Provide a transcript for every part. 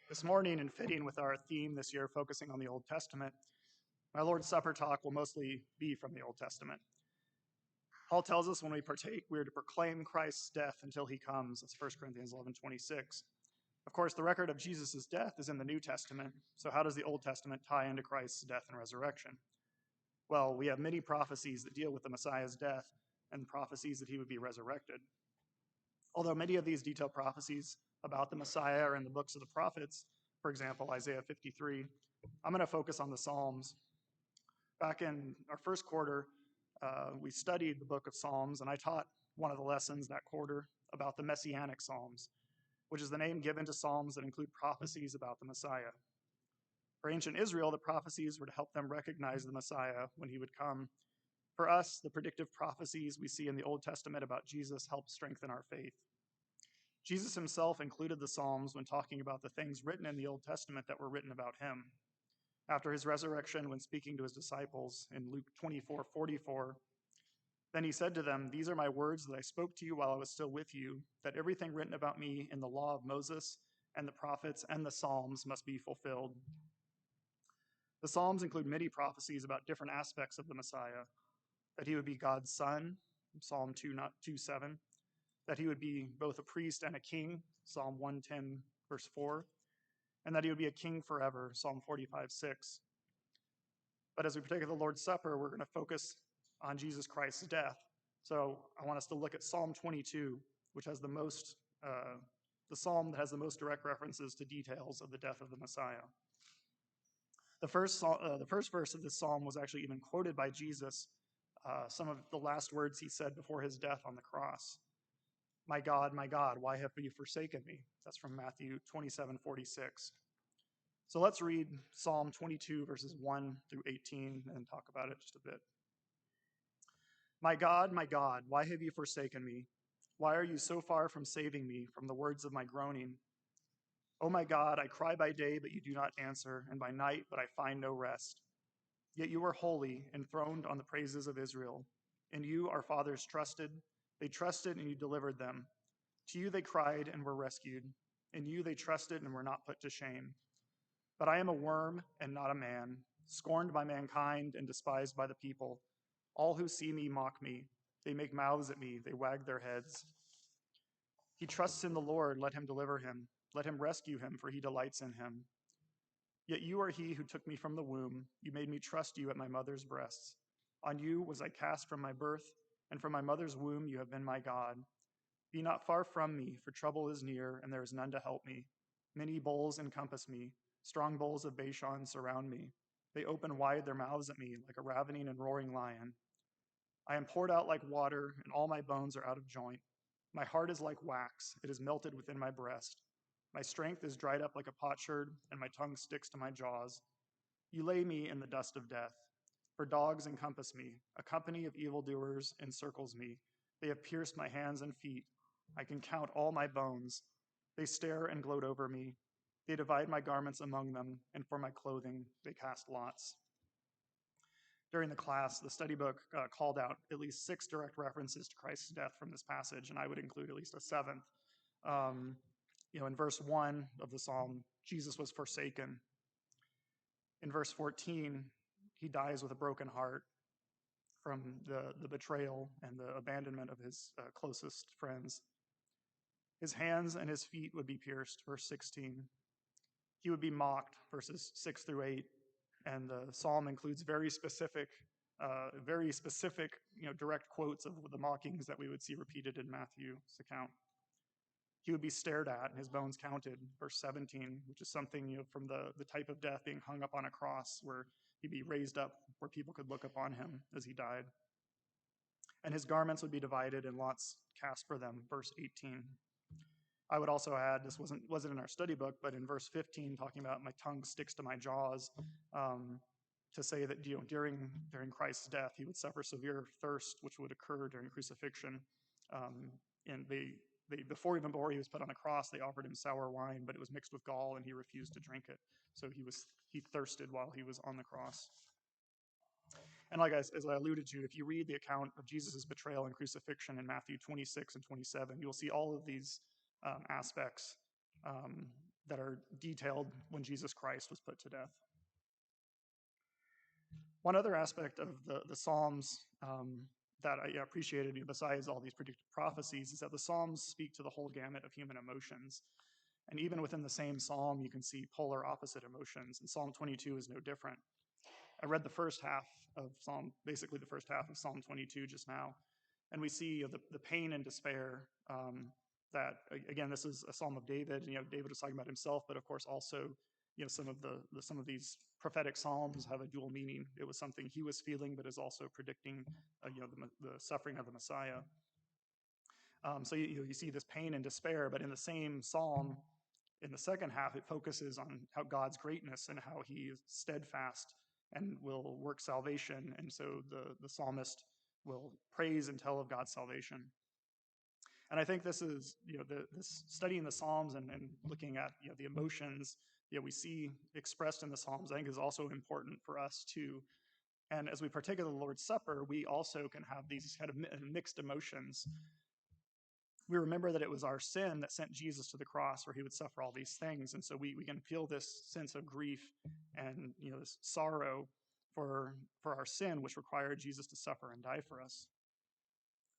This morning, in fitting with our theme this year, focusing on the Old Testament, my Lord's Supper talk will mostly be from the Old Testament. Paul tells us when we partake, we are to proclaim Christ's death until he comes. That's 1 Corinthians 11:26. Of course, the record of Jesus' death is in the New Testament, so how does the Old Testament tie into Christ's death and resurrection? Well, we have many prophecies that deal with the Messiah's death and prophecies that he would be resurrected. Although many of these detailed prophecies about the Messiah are in the books of the prophets, for example, Isaiah 53, I'm going to focus on the Psalms. Back in our first quarter, we studied the book of Psalms, and I taught one of the lessons that quarter about the Messianic Psalms, which is the name given to Psalms that include prophecies about the Messiah. For ancient Israel, the prophecies were to help them recognize the Messiah when he would come. For us, the predictive prophecies we see in the Old Testament about Jesus help strengthen our faith. Jesus himself included the Psalms when talking about the things written in the Old Testament that were written about him. After his resurrection, when speaking to his disciples in Luke 24:44, then he said to them, "These are my words that I spoke to you while I was still with you, that everything written about me in the law of Moses and the prophets and the Psalms must be fulfilled." The Psalms include many prophecies about different aspects of the Messiah, that he would be God's son, Psalm 2:7, that he would be both a priest and a king, Psalm 110, verse 4, and that he would be a king forever, Psalm 45:6. But as we partake of the Lord's Supper, we're going to focus on Jesus Christ's death. So I want us to look at Psalm 22, which has the psalm that has the most direct references to details of the death of the Messiah. The first verse of this psalm was actually even quoted by Jesus, some of the last words he said before his death on the cross. My God, why have you forsaken me?" That's from Matthew 27:46. So let's read Psalm 22, verses 1 through 18, and talk about it just a bit. My God, why have you forsaken me? Why are you so far from saving me from the words of my groaning? Oh my God, I cry by day, but you do not answer, and by night, but I find no rest. Yet you are holy, enthroned on the praises of Israel. In you our fathers trusted. They trusted, and you delivered them. To you they cried and were rescued. In you they trusted and were not put to shame. But I am a worm and not a man, scorned by mankind and despised by the people. All who see me mock me. They make mouths at me. They wag their heads. He trusts in the Lord. Let him deliver him. Let him rescue him, for he delights in him. Yet you are he who took me from the womb. You made me trust you at my mother's breasts. On you was I cast from my birth, and from my mother's womb you have been my God. Be not far from me, for trouble is near, and there is none to help me. Many bulls encompass me. Strong bulls of Bashan surround me. They open wide their mouths at me like a ravening and roaring lion. I am poured out like water, and all my bones are out of joint. My heart is like wax. It is melted within my breast. My strength is dried up like a potsherd, and my tongue sticks to my jaws. You lay me in the dust of death. For dogs encompass me. A company of evildoers encircles me. They have pierced my hands and feet. I can count all my bones. They stare and gloat over me. They divide my garments among them, and for my clothing they cast lots. During the class, the study book called out at least 6 direct references to Christ's death from this passage, and I would include at least a 7th. In verse 1 of the psalm, Jesus was forsaken. In verse 14, he dies with a broken heart from the betrayal and the abandonment of his closest friends. His hands and his feet would be pierced, verse 16. He would be mocked, verses 6 through 8. And the psalm includes very specific, direct quotes of the mockings that we would see repeated in Matthew's account. He would be stared at and his bones counted, verse 17, which is something from the type of death being hung up on a cross, where he'd be raised up where people could look upon him as he died. And his garments would be divided and lots cast for them, verse 18. I would also add, this wasn't in our study book, but in verse 15, talking about my tongue sticks to my jaws, to say that during Christ's death, he would suffer severe thirst, which would occur during crucifixion. And before he was put on a cross, they offered him sour wine, but it was mixed with gall, and he refused to drink it. So he thirsted while he was on the cross. And as I alluded to, if you read the account of Jesus' betrayal and crucifixion in Matthew 26 and 27, you'll see all of these aspects that are detailed when Jesus Christ was put to death. One other aspect of the Psalms that I appreciated, besides all these predictive prophecies, is that the Psalms speak to the whole gamut of human emotions. And even within the same psalm, you can see polar opposite emotions. And Psalm 22 is no different. I read basically the first half of Psalm 22 just now, and we see the pain and despair that, again, this is a Psalm of David, and David was talking about himself, but of course also, some of these prophetic psalms have a dual meaning. It was something he was feeling, but is also predicting, the suffering of the Messiah. So you see this pain and despair, but in the same psalm, in the second half, it focuses on how God's greatness and how he is steadfast and will work salvation. And so the psalmist will praise and tell of God's salvation. And I think this is, this studying the Psalms and looking at, the emotions we see expressed in the Psalms, I think is also important for us too. And as we partake of the Lord's Supper, we also can have these kind of mixed emotions. We remember that it was our sin that sent Jesus to the cross where he would suffer all these things. And so we can feel this sense of grief and, this sorrow for our sin, which required Jesus to suffer and die for us.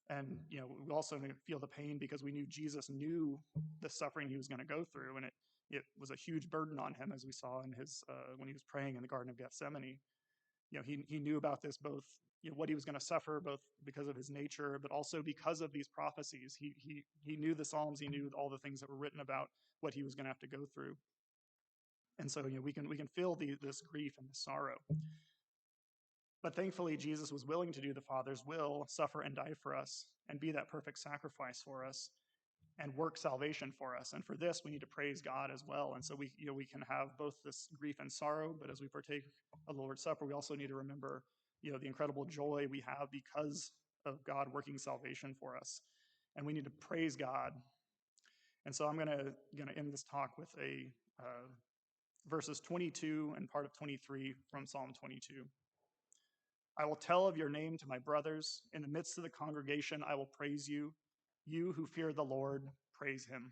And, we also feel the pain because we knew Jesus knew the suffering he was going to go through. And it was a huge burden on him, as we saw in his, when he was praying in the Garden of Gethsemane. He knew about this, both, what he was going to suffer, both because of his nature, but also because of these prophecies. He knew the Psalms, he knew all the things that were written about what he was going to have to go through. And so, we can feel this grief and this sorrow. But thankfully, Jesus was willing to do the Father's will, suffer and die for us, and be that perfect sacrifice for us, and work salvation for us. And for this, we need to praise God as well. And so we can have both this grief and sorrow, but as we partake of the Lord's Supper, we also need to remember, the incredible joy we have because of God working salvation for us. And we need to praise God. And so I'm gonna end this talk with verses 22 and part of 23 from Psalm 22. I will tell of your name to my brothers. In the midst of the congregation, I will praise you. You who fear the Lord, praise him.